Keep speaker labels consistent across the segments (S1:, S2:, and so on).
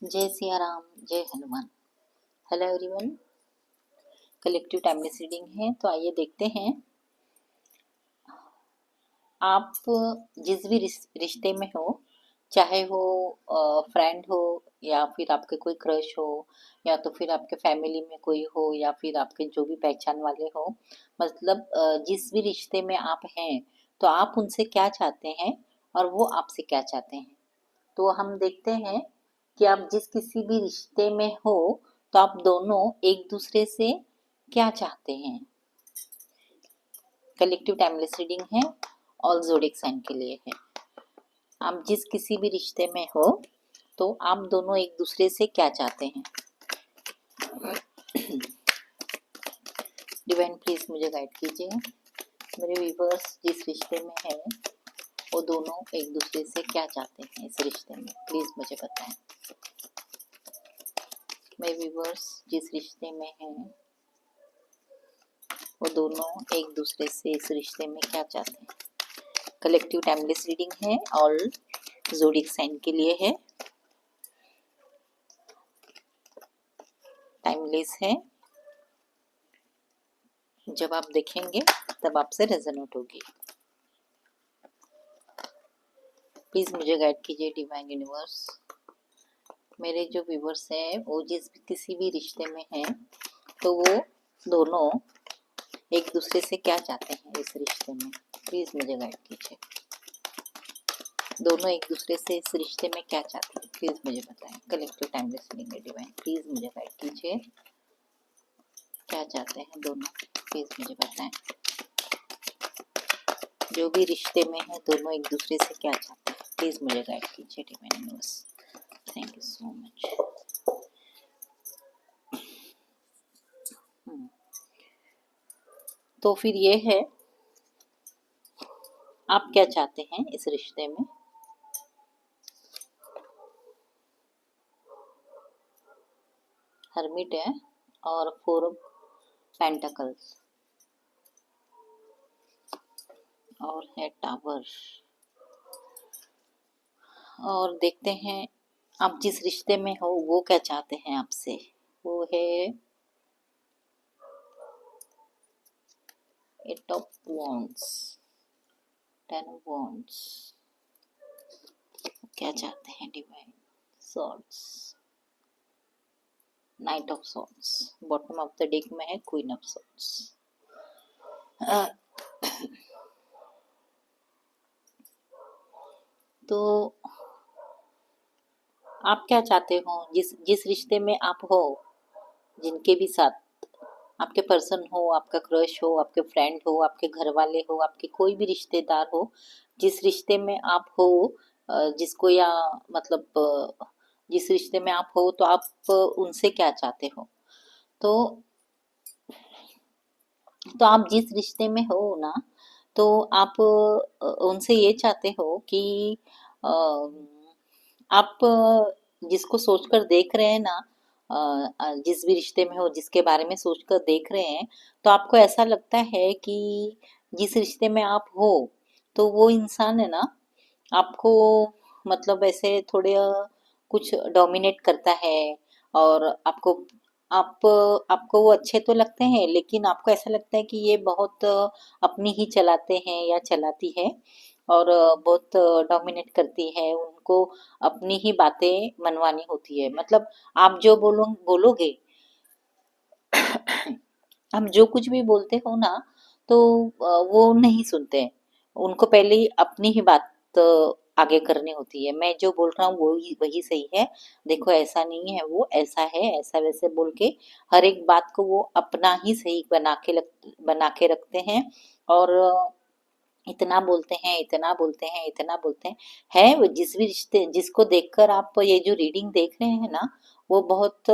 S1: जय सिया राम, जय Hanuman. Hello everyone, collective timeless reading है। तो आइए देखते हैं, आप जिस भी रिश्ते में हो, चाहे वो फ्रेंड हो या फिर आपके कोई क्रश हो या तो फिर आपके फैमिली में कोई हो या फिर आपके जो भी पहचान वाले हो, मतलब जिस भी रिश्ते में आप हैं, तो आप उनसे क्या चाहते हैं और वो आपसे क्या चाहते हैं। तो हम देखते हैं कि आप जिस किसी भी रिश्ते में हो, तो आप दोनों एक दूसरे से क्या चाहते हैं। कलेक्टिव टाइमलेस रीडिंग है, ऑल ज़ोडिएक साइन के लिए है। आप जिस किसी भी रिश्ते में हो, तो आप दोनों एक दूसरे से क्या चाहते हैं। डिवाइन प्लीज मुझे गाइड कीजिए। मेरे व्यूअर्स जिस रिश्ते में है, वो दोनों एक दूसरे से क्या चाहते हैं इस रिश्ते में, प्लीज मुझे बताएं। मेरे व्यूअर्स जिस रिश्ते में हैं, वो दोनों एक दूसरे से इस रिश्ते में क्या चाहते हैं। कलेक्टिव टाइमलेस रीडिंग है, ऑल ज़ोडिएक साइन के लिए है। टाइमलेस है, जब आप देखेंगे तब आपसे रेजोनेट होगी। प्लीज मुझे गाइड कीजिए डिवाइन यूनिवर्स। मेरे जो व्यूवर्स हैं, वो जिस किसी भी रिश्ते में हैं, तो वो दोनों एक दूसरे से क्या चाहते हैं इस रिश्ते में, प्लीज मुझे गाइड कीजिए। दोनों एक दूसरे से इस रिश्ते में क्या चाहते हैं, प्लीज मुझे बताएं। कलेक्टिव टाइमलेस रीडिंग है डिवाइन, प्लीज मुझे गाइड कीजिए। क्या चाहते हैं दोनों, प्लीज मुझे बताएं। जो भी रिश्ते में है, दोनों एक दूसरे से क्या चाहते हैं, प्लीज मुझे गाइड कीजिए divine universe. Thank you so much. तो फिर ये है, आप क्या चाहते हैं इस रिश्ते में। हर्मिट है और 4 ऑफ पेंटाकल्स और है टावर। और देखते हैं आप जिस रिश्ते में हो वो क्या चाहते हैं आपसे। वो है 8 ऑफ वॉन्ड्स, 10 ऑफ वॉन्ड्स। क्या चाहते हैं divine. Swords, night of swords. Bottom of the deck में है क्वीन ऑफ सॉर्ड्स। तो आप क्या चाहते हो, जिस जिस रिश्ते में आप हो, जिनके भी साथ आपके पर्सन हो, आपका क्रश हो, आपके फ्रेंड हो, आपके घर वाले हो, आपके कोई भी रिश्तेदार हो, जिस रिश्ते में आप हो, जिसको या मतलब जिस रिश्ते में आप हो, तो आप उनसे क्या चाहते हो। तो आप जिस रिश्ते में हो ना, तो आप उनसे ये चाहते हो कि अ, आप जिसको सोचकर देख रहे हैं ना, जिस भी रिश्ते में हो, जिसके बारे में सोचकर देख रहे हैं, तो आपको ऐसा लगता है कि जिस रिश्ते में आप हो, तो वो इंसान है ना, आपको मतलब ऐसे थोड़े कुछ डोमिनेट करता है। और आपको वो अच्छे तो लगते हैं, लेकिन आपको ऐसा लगता है कि ये बहुत अपनी ही चलाते हैं या चलाती है, और बहुत डोमिनेट करती है। उनको अपनी ही बातें मनवानी होती है। मतलब आप जो बोलोगे, हम जो कुछ भी बोलते हो ना, तो वो नहीं सुनते। उनको पहले ही अपनी ही बात आगे करनी होती है। मैं जो बोल रहा हूँ वही वही सही है, देखो ऐसा नहीं है, वो ऐसा है, ऐसा वैसे बोल के हर एक बात को वो अपना ही सही बना के रखते हैं। और इतना बोलते हैं, इतना बोलते हैं, इतना बोलते हैं। है वो जिस भी रिश्ते, जिसको देखकर आप ये जो रीडिंग देख रहे हैं ना, वो बहुत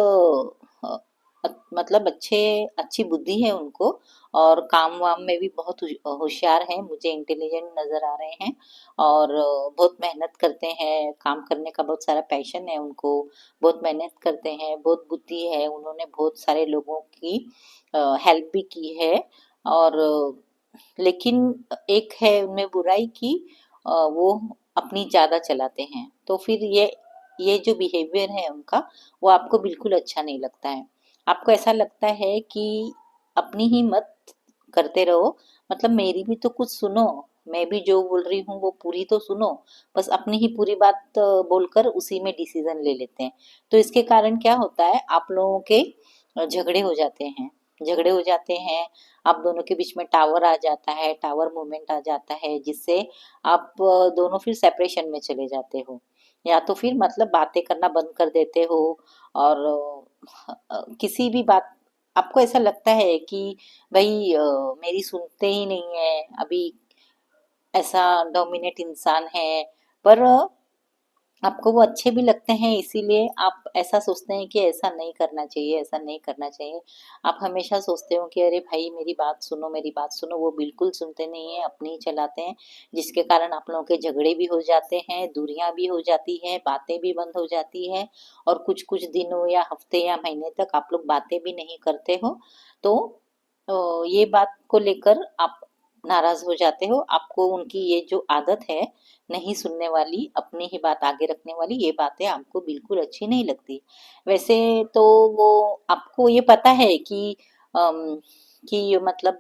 S1: मतलब अच्छी बुद्धि है उनको, और काम वाम में भी बहुत होशियार हैं, मुझे इंटेलिजेंट नज़र आ रहे हैं। और बहुत मेहनत करते हैं, काम करने का बहुत सारा पैशन है उनको, बहुत मेहनत करते हैं, बहुत बुद्धि है, उन्होंने बहुत सारे लोगों की हेल्प भी की है। और लेकिन एक है उनमें बुराई की, वो अपनी ज़्यादा चलाते हैं। तो फिर ये ये जो बिहेवियर है उनका, वो आपको बिल्कुल अच्छा नहीं लगता है। आपको ऐसा लगता है कि अपनी ही मत करते रहो, मतलब मेरी भी तो कुछ सुनो, मैं भी जो बोल रही हूँ वो पूरी तो सुनो, बस अपनी ही पूरी बात बोलकर उसी में डिसीजन ले लेते हैं। तो इसके कारण क्या होता है, आप लोगों के झगड़े हो जाते हैं, झगड़े हो जाते हैं, आप दोनों के बीच में टावर आ जाता है, टावर मूवमेंट आ जाता है, जिससे आप दोनों फिर सेपरेशन में चले जाते हो, या तो फिर मतलब बातें करना बंद कर देते हो। और किसी भी बात आपको ऐसा लगता है कि भाई मेरी सुनते ही नहीं है, अभी ऐसा डोमिनेट इंसान है, पर आपको वो अच्छे भी लगते हैं, इसीलिए आप ऐसा सोचते हैं कि ऐसा नहीं करना चाहिए, ऐसा नहीं करना चाहिए। आप हमेशा सोचते हो कि अरे भाई मेरी बात सुनो, मेरी बात सुनो, वो बिल्कुल सुनते नहीं है, अपनी ही चलाते हैं, जिसके कारण आप लोगों के झगड़े भी हो जाते हैं, दूरियां भी हो जाती है, बातें भी बंद हो जाती है, और कुछ कुछ दिनों या हफ्ते या महीने तक आप लोग बातें भी नहीं करते हो। तो ये बात को लेकर आप नाराज हो जाते हो, आपको उनकी ये जो आदत है नहीं सुनने वाली, अपनी ही बात आगे रखने वाली, ये बातें आपको बिल्कुल अच्छी नहीं लगती। वैसे तो वो आपको ये पता है कि अम, कि मतलब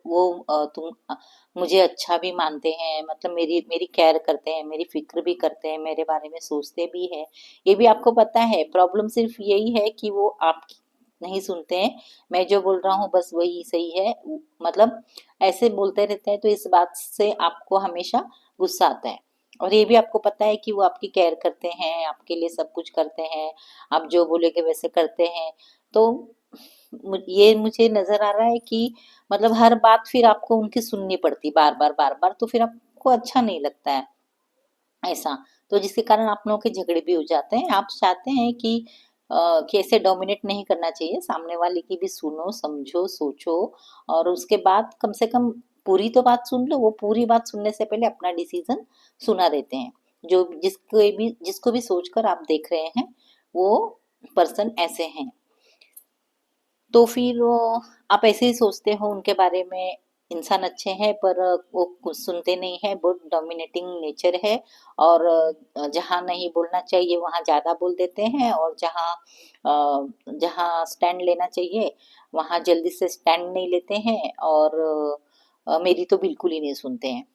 S1: वो तुम मुझे अच्छा भी मानते हैं, मतलब मेरी मेरी केयर करते हैं, मेरी फिक्र भी करते हैं, मेरे बारे में सोचते भी हैं, ये भी आपको पता है। प्रॉब्लम सिर्फ यही है कि वो आपकी नहीं सुनते हैं, मैं जो बोल रहा हूँ बस वही सही है, मतलब ऐसे बोलते रहते हैं, तो इस बात से आपको हमेशा गुस्सा आता है। और ये भी आपको पता है कि वो आपकी केयर करते हैं, आपके लिए सब कुछ करते हैं, आप जो बोलेंगे वैसे करते हैं। तो ये मुझे नजर आ रहा है कि मतलब हर बात फिर आपको उनकी सुननी पड़ती बार बार बार बार, तो फिर आपको अच्छा नहीं लगता है ऐसा। तो जिसके कारण आप लोगों के झगड़े भी हो जाते हैं। आप चाहते हैं कि ऐसे डोमिनेट नहीं करना चाहिए, सामने वाले की भी सुनो, समझो, सोचो, और उसके बाद कम से कम पूरी तो बात सुन लो। वो पूरी बात सुनने से पहले अपना डिसीजन सुना देते हैं। जो जिसको भी सोचकर आप देख रहे हैं, वो पर्सन ऐसे हैं। तो फिर आप ऐसे ही सोचते हो उनके बारे में, इंसान अच्छे हैं पर वो कुछ सुनते नहीं है, बहुत डोमिनेटिंग नेचर है, और जहाँ नहीं बोलना चाहिए वहाँ ज़्यादा बोल देते हैं, और जहाँ स्टैंड लेना चाहिए वहाँ जल्दी से स्टैंड नहीं लेते हैं, और मेरी तो बिल्कुल ही नहीं सुनते हैं।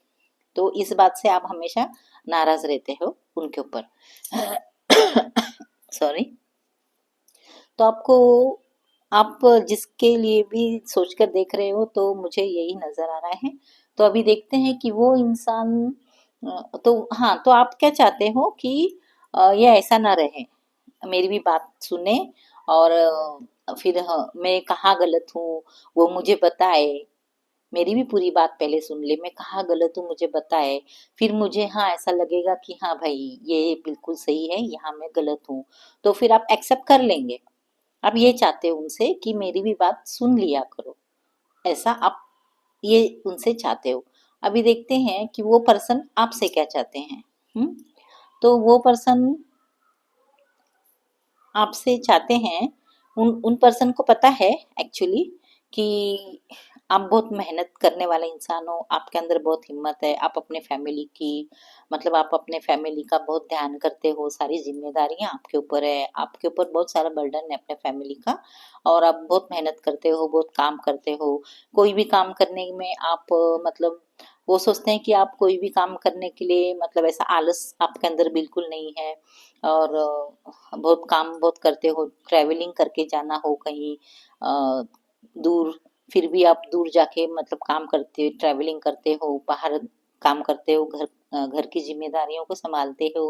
S1: तो इस बात से आप हमेशा नाराज रहते हो उनके ऊपर। सॉरी। तो आपको आप जिसके लिए भी सोचकर देख रहे हो, तो मुझे यही नजर आ रहा है। तो अभी देखते हैं कि वो इंसान तो हाँ, तो आप क्या चाहते हो कि ये ऐसा ना रहे, मेरी भी बात सुने, और फिर हाँ, मैं कहाँ गलत हूँ वो मुझे बताए, मेरी भी पूरी बात पहले सुन ले, मैं कहाँ गलत हूँ मुझे बताए, फिर मुझे हाँ ऐसा लगेगा कि हाँ भाई ये बिल्कुल सही है, यहाँ मैं गलत हूँ, तो फिर आप एक्सेप्ट कर लेंगे। आप ये चाहते हो उनसे कि मेरी भी बात सुन लिया करो, ऐसा आप ये उनसे चाहते हो। अभी देखते हैं कि वो पर्सन आपसे क्या चाहते हैं। हम्म। तो वो पर्सन आपसे चाहते हैं, उन पर्सन को पता है एक्चुअली कि आप बहुत मेहनत करने वाले इंसान हो, आपके अंदर बहुत हिम्मत है, आप अपने फैमिली की, मतलब आप अपने फैमिली का बहुत ध्यान करते हो, सारी जिम्मेदारियां आपके ऊपर है, आपके ऊपर बहुत सारा बर्डन है अपने फैमिली का, और आप बहुत मेहनत करते हो, बहुत काम करते हो। कोई भी काम करने में आप मतलब वो सोचते हैं कि आप कोई भी काम करने के लिए, मतलब ऐसा आलस आपके अंदर बिल्कुल नहीं है, और बहुत काम बहुत करते हो, ट्रैवलिंग करके जाना हो कहीं दूर, फिर भी आप दूर जाके मतलब काम करते हो, ट्रैवलिंग करते हो, बाहर काम करते हो, घर की जिम्मेदारियों को संभालते हो,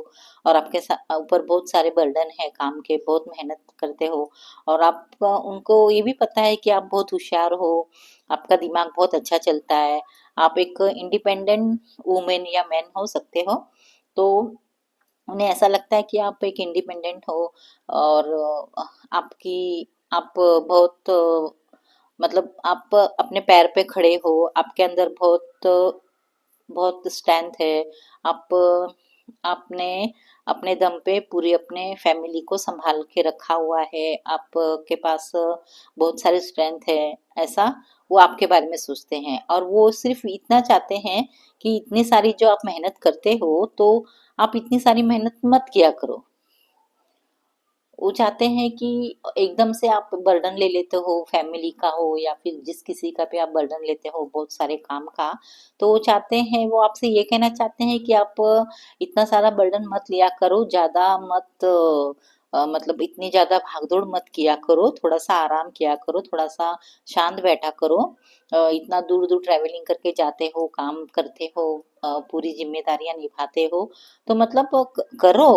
S1: और आपके ऊपर बहुत सारे बर्डन है काम के, बहुत मेहनत करते हो, और आप उनको ये भी पता है कि आप बहुत होशियार हो, आपका दिमाग बहुत अच्छा चलता है, आप एक इंडिपेंडेंट वुमेन या मैन हो सकते हो। तो उन्हें ऐसा लगता है कि आप एक इंडिपेंडेंट हो, और आपकी आप बहुत मतलब आप अपने पैर पे खड़े हो, आपके अंदर बहुत बहुत स्ट्रेंथ है, आप आपने अपने दम पे पूरी अपने फैमिली को संभाल के रखा हुआ है, आपके पास बहुत सारी स्ट्रेंथ है, ऐसा वो आपके बारे में सोचते हैं। और वो सिर्फ इतना चाहते हैं कि इतनी सारी जो आप मेहनत करते हो, तो आप इतनी सारी मेहनत मत किया करो, वो चाहते हैं कि एकदम से आप बर्डन ले लेते हो फैमिली का हो या फिर जिस किसी का भी आप बर्डन लेते हो बहुत सारे काम का, तो वो चाहते हैं, वो आपसे ये कहना चाहते हैं कि आप इतना सारा बर्डन मत लिया करो, ज़्यादा मत मतलब इतनी ज़्यादा भागदौड़ मत किया करो, थोड़ा सा आराम किया करो, थोड़ा सा शांत बैठा करो। इतना दूर दूर ट्रैवलिंग करके जाते हो, काम करते हो, पूरी जिम्मेदारियां निभाते हो, तो मतलब करो,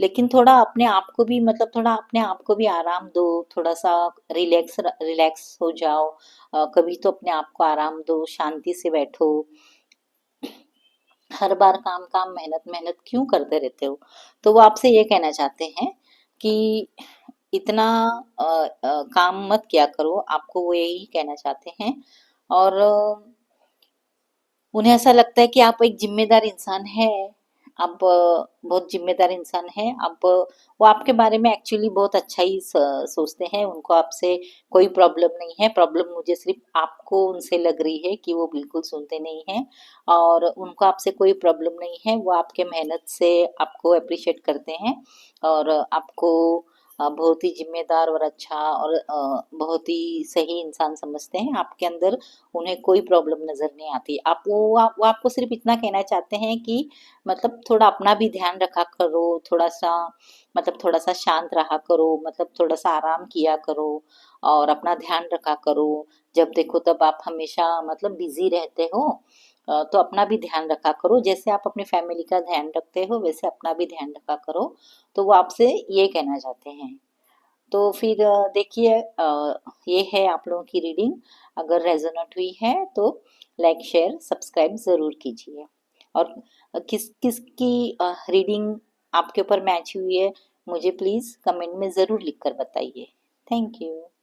S1: लेकिन थोड़ा अपने आप को भी मतलब थोड़ा अपने आप को भी आराम दो, थोड़ा सा रिलैक्स रिलैक्स हो जाओ। कभी तो अपने आप को आराम दो, शांति से बैठो। हर बार काम काम मेहनत मेहनत क्यों करते रहते हो? तो वो आपसे ये कहना चाहते हैं कि इतना काम मत किया करो, आपको वो यही कहना चाहते हैं। और उन्हें ऐसा लगता है कि आप एक ज़िम्मेदार इंसान हैं, आप बहुत ज़िम्मेदार इंसान हैं, आप वो आपके बारे में एक्चुअली बहुत अच्छा ही सोचते हैं, उनको आपसे कोई प्रॉब्लम नहीं है, प्रॉब्लम मुझे सिर्फ आपको उनसे लग रही है कि वो बिल्कुल सुनते नहीं हैं, और उनको आपसे कोई प्रॉब्लम नहीं है, वो आपके मेहनत से आपको अप्रिशिएट करते हैं, और आपको बहुत ही ज़िम्मेदार और अच्छा और बहुत ही सही इंसान समझते हैं, आपके अंदर उन्हें कोई प्रॉब्लम नज़र नहीं आती। वो आपको सिर्फ इतना कहना चाहते हैं कि मतलब थोड़ा अपना भी ध्यान रखा करो, थोड़ा-सा मतलब थोड़ा-सा शांत रहा करो, मतलब थोड़ा-सा आराम किया करो और अपना ध्यान रखा करो। जब देखो तब आप हमेशा मतलब बिज़ी रहते हो, तो अपना भी ध्यान रखा करो। जैसे आप अपनी फैमिली का ध्यान रखते हो, वैसे अपना भी ध्यान रखा करो। तो वो आपसे ये कहना चाहते हैं। तो फिर देखिए, ये है आप लोगों की रीडिंग। अगर रेजोनेट हुई है तो लाइक शेयर सब्सक्राइब ज़रूर कीजिए। और किस किस की रीडिंग आपके ऊपर मैच हुई है, मुझे प्लीज़ कमेंट में ज़रूर लिख कर बताइए। Thank you.